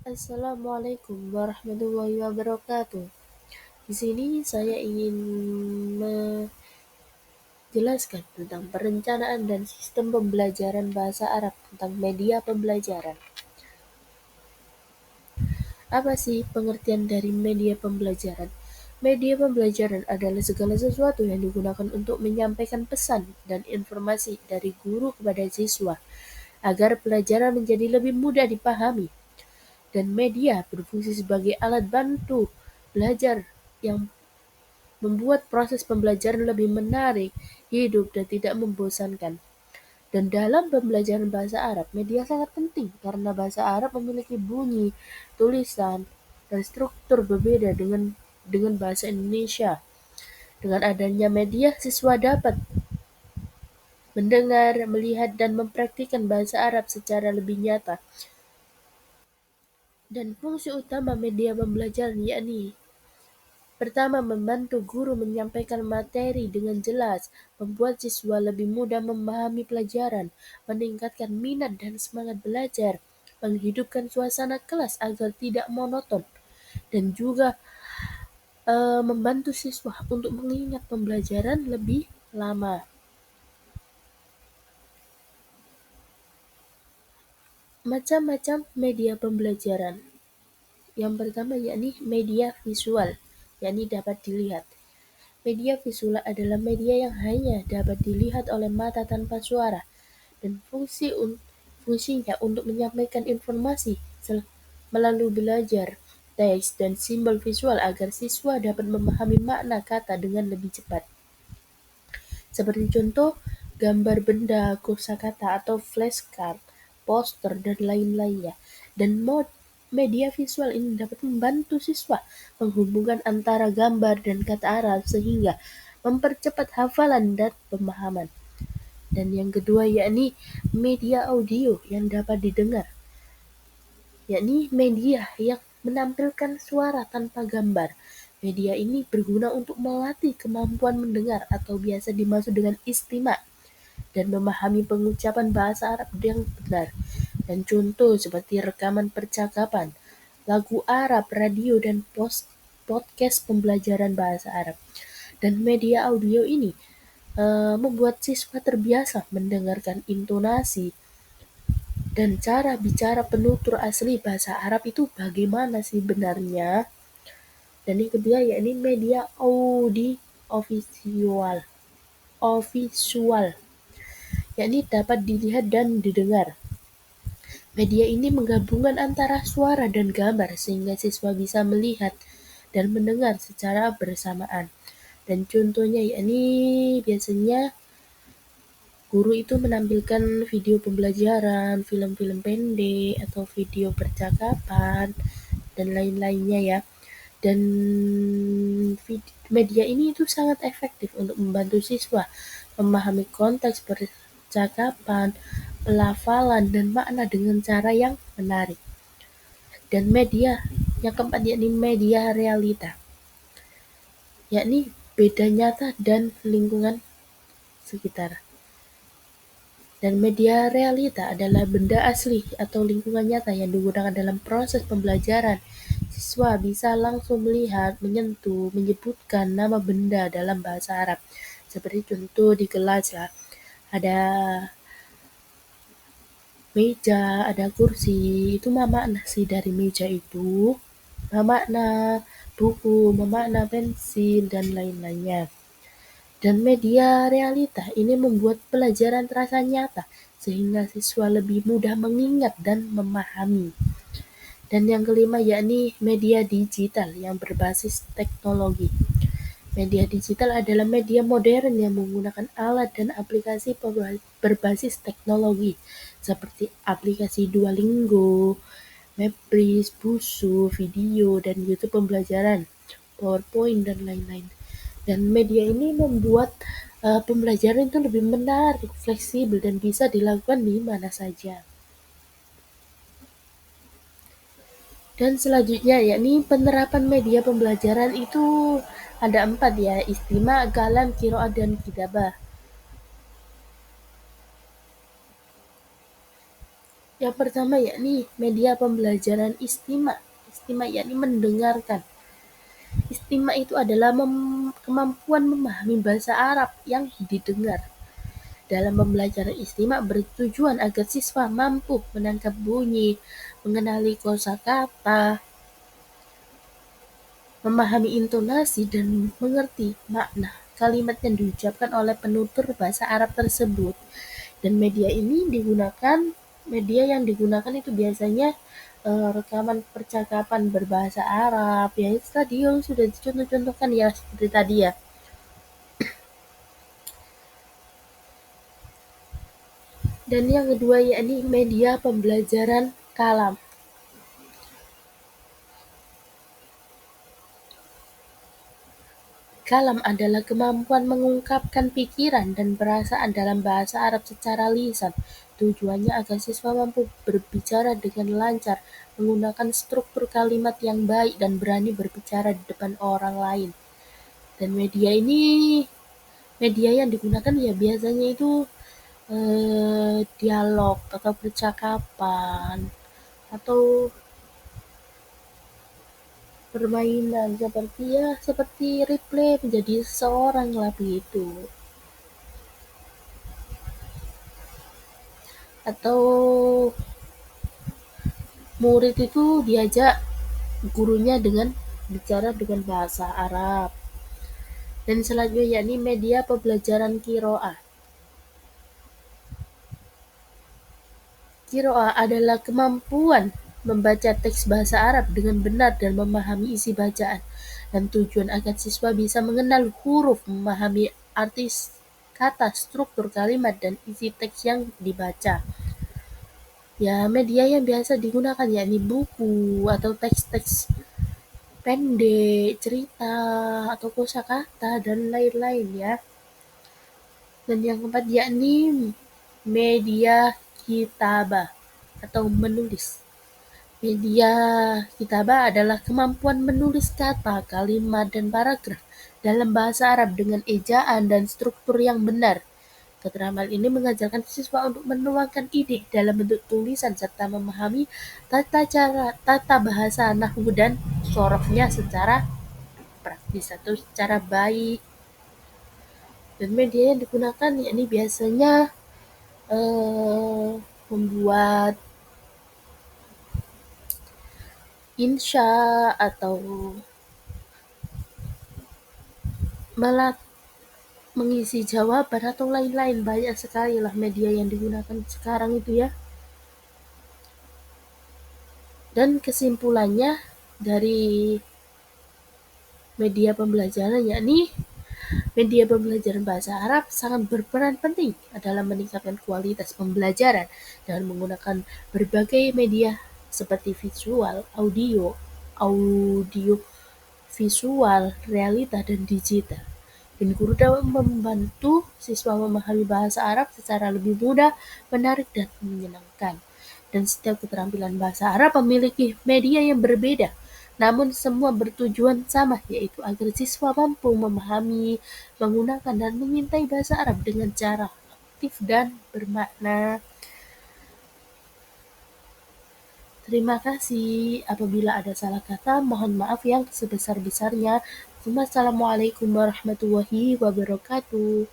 Assalamualaikum warahmatullahi wabarakatuh. Di sini saya ingin menjelaskan tentang perencanaan dan sistem pembelajaran bahasa Arab tentang media pembelajaran. Apa sih pengertian dari media pembelajaran? Media pembelajaran adalah segala sesuatu yang digunakan untuk menyampaikan pesan dan informasi dari guru kepada siswa agar pelajaran menjadi lebih mudah dipahami. Dan media berfungsi sebagai alat bantu belajar yang membuat proses pembelajaran lebih menarik, hidup, dan tidak membosankan. Dan dalam pembelajaran bahasa Arab, media sangat penting karena bahasa Arab memiliki bunyi, tulisan, dan struktur berbeda dengan bahasa Indonesia. Dengan adanya media, siswa dapat mendengar, melihat, dan mempraktikkan bahasa Arab secara lebih nyata. Dan fungsi utama media pembelajaran yakni pertama, membantu guru menyampaikan materi dengan jelas, membuat siswa lebih mudah memahami pelajaran, meningkatkan minat dan semangat belajar, menghidupkan suasana kelas agar tidak monoton, dan juga membantu siswa untuk mengingat pembelajaran lebih lama. Macam-macam media pembelajaran. Yang pertama yakni media visual, yakni dapat dilihat. Media visual adalah media yang hanya dapat dilihat oleh mata tanpa suara dan fungsinya untuk menyampaikan informasi melalui belajar teks dan simbol visual agar siswa dapat memahami makna kata dengan lebih cepat. Seperti contoh, gambar benda, kosakata atau flashcard, poster, dan lain-lainnya. Dan media visual ini dapat membantu siswa menghubungkan antara gambar dan kata Arab sehingga mempercepat hafalan dan pemahaman. Dan yang kedua yakni media audio yang dapat didengar, yakni media yang menampilkan suara tanpa gambar. Media ini berguna untuk melatih kemampuan mendengar atau biasa dimaksud dengan istima' dan memahami pengucapan bahasa Arab yang benar. Dan contoh seperti rekaman percakapan, lagu Arab, radio, dan podcast pembelajaran bahasa Arab. Dan media audio ini membuat siswa terbiasa mendengarkan intonasi dan cara bicara penutur asli bahasa Arab itu bagaimana sih benarnya. Dan yang kedua yakni media visual, yakni dapat dilihat dan didengar. Media ini menggabungkan antara suara dan gambar sehingga siswa bisa melihat dan mendengar secara bersamaan. Dan contohnya yakni biasanya guru itu menampilkan video pembelajaran, film-film pendek, atau video percakapan, dan lain-lainnya ya. Dan media ini itu sangat efektif untuk membantu siswa memahami konteks percakapan, pelafalan, dan makna dengan cara yang menarik. Dan media yang keempat yakni media realita, yakni beda nyata dan lingkungan sekitar. Dan media realita adalah benda asli atau lingkungan nyata yang digunakan dalam proses pembelajaran. Siswa bisa langsung melihat, menyentuh, menyebutkan nama benda dalam bahasa Arab. Seperti contoh di kelas lah, ada meja, ada kursi, itu makna sih dari meja itu. Makna buku, makna pensil, dan lain-lainnya. Dan media realita ini membuat pelajaran terasa nyata, sehingga siswa lebih mudah mengingat dan memahami. Dan yang kelima yakni media digital yang berbasis teknologi. Media digital adalah media modern yang menggunakan alat dan aplikasi berbasis teknologi, seperti aplikasi Duolingo, Mapbris, Busu, video, dan YouTube pembelajaran, PowerPoint, dan lain-lain. Dan media ini membuat pembelajaran itu lebih menarik, fleksibel, dan bisa dilakukan di mana saja. Dan selanjutnya yakni penerapan media pembelajaran itu ada 4 ya, istima', kalam, qiraat, dan kitabah. Yang pertama yakni media pembelajaran istima. Istima yakni mendengarkan. Istima itu adalah kemampuan memahami bahasa Arab yang didengar. Dalam pembelajaran istima bertujuan agar siswa mampu menangkap bunyi, mengenali kosakata, memahami intonasi, dan mengerti makna kalimat yang diucapkan oleh penutur bahasa Arab tersebut. Dan media yang digunakan itu biasanya rekaman percakapan berbahasa Arab, ya itu tadi yang sudah dicontoh-contohkan ya seperti tadi ya. Dan yang kedua yakni media pembelajaran kalam. Kalam adalah kemampuan mengungkapkan pikiran dan perasaan dalam bahasa Arab secara lisan. Tujuannya agar siswa mampu berbicara dengan lancar, menggunakan struktur kalimat yang baik dan berani berbicara di depan orang lain. Dan media yang digunakan ya biasanya itu dialog atau percakapan atau permainan seperti replay menjadi seseorang lah begitu. Atau murid itu diajak gurunya dengan bicara dengan bahasa Arab. Dan selanjutnya yakni media pembelajaran qiraah. Qiraah adalah kemampuan membaca teks bahasa Arab dengan benar dan memahami isi bacaan, dan tujuan agar siswa bisa mengenal huruf, memahami arti kata, struktur kalimat, dan isi teks yang dibaca. Ya, media yang biasa digunakan yakni buku atau teks-teks pendek, cerita, atau kosakata, dan lain-lain ya. Dan yang keempat yakni media kitabah atau menulis. Media kitabah adalah kemampuan menulis kata, kalimat, dan paragraf dalam bahasa Arab dengan ejaan dan struktur yang benar. Keterampilan ini mengajarkan siswa untuk menuangkan ide dalam bentuk tulisan serta memahami tata bahasa nahwu dan sorofnya secara praktis atau secara baik. Dan media yang digunakan yakni biasanya membuat insya atau mengisi jawaban atau lain-lain. Banyak sekali lah media yang digunakan sekarang itu ya. Dan kesimpulannya dari media pembelajaran yakni media pembelajaran bahasa Arab sangat berperan penting dalam meningkatkan kualitas pembelajaran dengan menggunakan berbagai media seperti visual, audio visual, realita, dan digital. Dan guru dapat membantu siswa memahami bahasa Arab secara lebih mudah, menarik, dan menyenangkan. Dan setiap keterampilan bahasa Arab memiliki media yang berbeda, namun semua bertujuan sama, yaitu agar siswa mampu memahami, menggunakan, dan mencintai bahasa Arab dengan cara aktif dan bermakna. Terima kasih. Apabila ada salah kata, mohon maaf yang sebesar-besarnya. Wassalamualaikum warahmatullahi wabarakatuh.